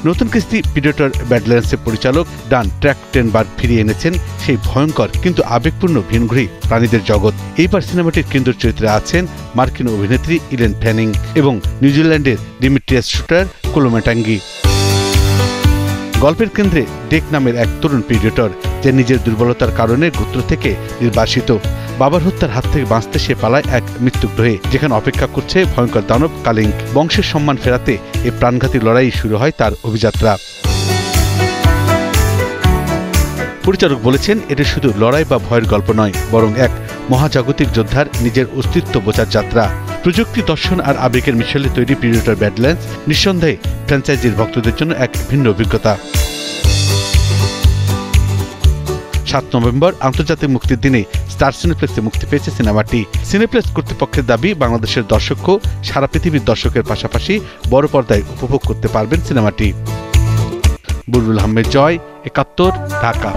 নতুন কিস্তি প্রিডেটর ব্যাডল্যান্ডসের পরিচালক ডান ট্র্যাকটেনবার্গ ফিরিয়ে এনেছেন সেই ভয়ঙ্কর কিন্তু আবেগপূর্ণ ভিনগ্রহী প্রাণীদের জগৎ। এইবার সিনেমাটির কেন্দ্র চরিত্রে আছেন মার্কিন অভিনেত্রী ইলেন ফ্যানিং এবং নিউজিল্যান্ডের ডিমিট্রিয়াস শুটার কোলোমেটাঙ্গি। গল্পের কেন্দ্রে ডেক নামের এক তরুণ প্রিডেটর, যে নিজের দুর্বলতার কারণে গোত্র থেকে নির্বাসিত। বাবার হত্যার হাত থেকে বাঁচতে সে পালায় এক মৃত্যুগ্রহে, যেখানে অপেক্ষা করছে ভয়ঙ্কর দানব কালিঙ্ক। বংশের সম্মান ফেরাতে এই প্রাণঘাতী লড়াই শুরু হয় তার অভিযাত্রা। পরিচালক বলেছেন, এটা শুধু লড়াই বা ভয়ের গল্প নয়, বরং এক মহাজাগতিক যোদ্ধার নিজের অস্তিত্ব বোঝার যাত্রা। প্রযুক্তি, দর্শন আর আবেগের মিশেলে তৈরি প্রিডেটর ব্যাডল্যান্ডস নিঃসন্দেহে ফ্র্যাঞ্চাইজির ভক্তদের জন্য এক ভিন্ন অভিজ্ঞতা। 7 নভেম্বর আন্তর্জাতিক মুক্তির দিনে স্টার সিনেপ্লেক্সে মুক্তি পেয়েছে সিনেমাটি। সিনেপ্লেক্স কর্তৃপক্ষের দাবি, বাংলাদেশের দর্শকও সারা পৃথিবীর দর্শকের পাশাপাশি বড় পর্দায় উপভোগ করতে পারবেন সিনেমাটি। বুলবুল আহমেদ জয়, 71, ঢাকা।